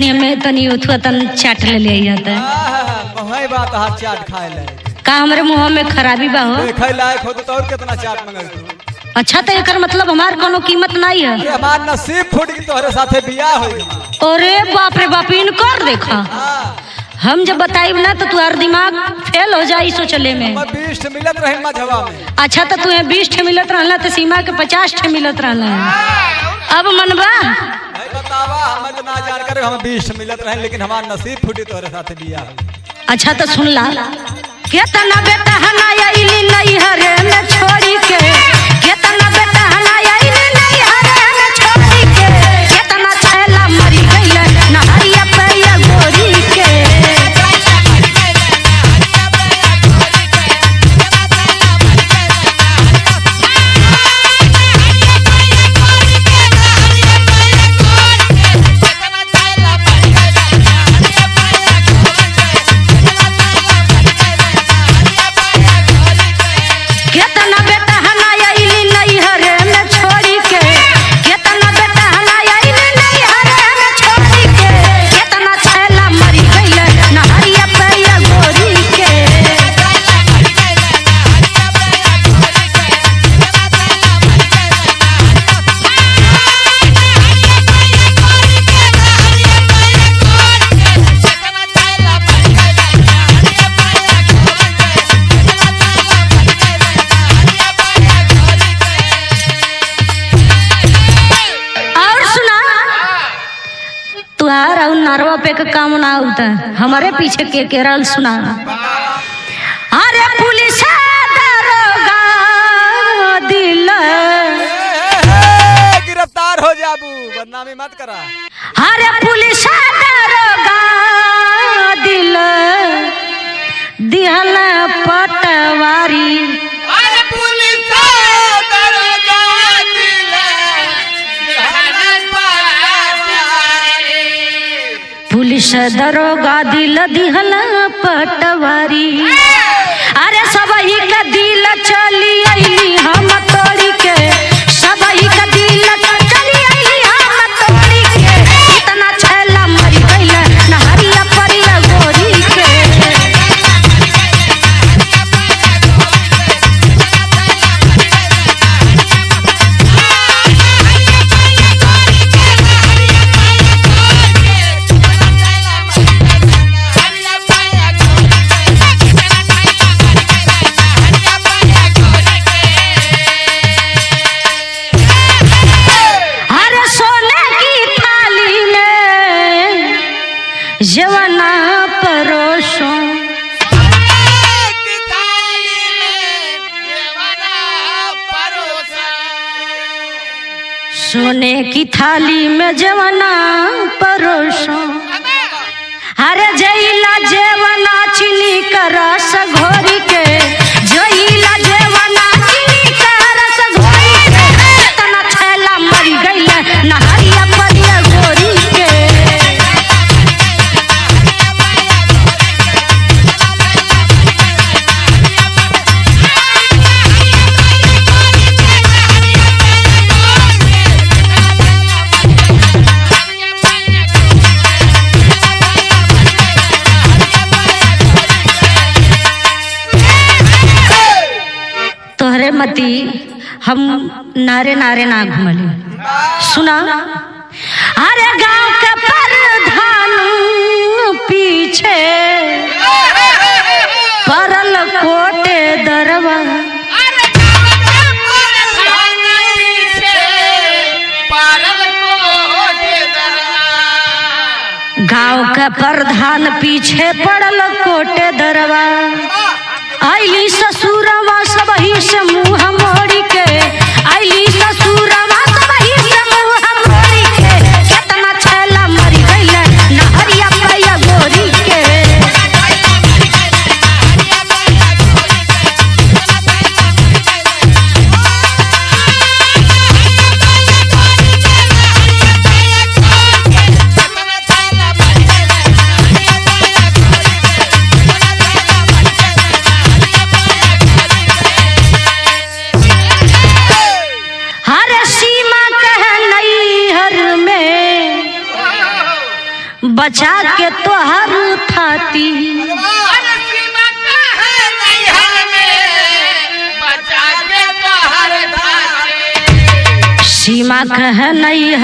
तनी हमें तनी उठवा तन चाट ले ले जाता है बात हाथ चाट खाए ले का हमरे मुंह में खराबी बा हो देखे लायक हो तो और कितना चाट मंगाई तू। अच्छा तो एकर मतलब हमार कोनो कीमत नहीं है। ये हमार नसीब फूट की तोहरे साथे बियाह होई। अरे बाप रे बाप इनकर देखा हम जब बताई ना तो तुम्हार दिमाग फेल हो जाई सोचले में। 20 मिलत रहे मझवा में। अच्छा तो तुम्हें 20 मिलत रहला तो सीमा के 50 मिलत रहला अब मनबा बतावा हम तो ना जान करे हम 20 मिलत रहे लेकिन हमार नसीब फूटी तोहरे साथे बियाह होई। अच्छा तो सुन ला केतना बेटा हनाया इली नहीं हरे में छोड़ी के केतना बेटा हनाया इली नहीं हरे में छोड़ी के केतना छैला मरी गइले नहरिया पे गोरी के नारवा पे का काम ना होता हमारे पीछे के केरल सुना। अरे पुलिस दरोगा दिल गिरफ्तार हो जाबू बदनामी मत करा। अरे पुलिस दरोगा दिल दिहल पटवारी अरे पुलिस दरोगा दिल पुलिस दरोगा दिल दिहल पटवारी। अरे सबही का दिल चली अइली हम तोड़ी के सबही का दिल चली अइली हम तोड़ी के इतना छैला मरी गइले नहरिया परिया गोरी के। जवाना परोसो सोने की थाली में जवाना परोसो। अरे जइला जेवना चीनी का रस घोरी के जइला जेवना चीनी का रस घोरी के इतना छैला मरी गइले नहरिया परिया गोरी के। मती हम नारे नारे ना घुमली सुना। अरे गांव के प्रधान पीछे परल कोटे दरवा गांव के प्रधान पीछे पड़ल कोटे दरवा। आइली ससुरवा सबही से मुँह मोड़ी के आइली ससुरवा सबही से मुँह मोड़ी के कितना छैला मरी गइले नहरिया पैया गोरी के। बचा के तोहर थाती सीमा कह नहीं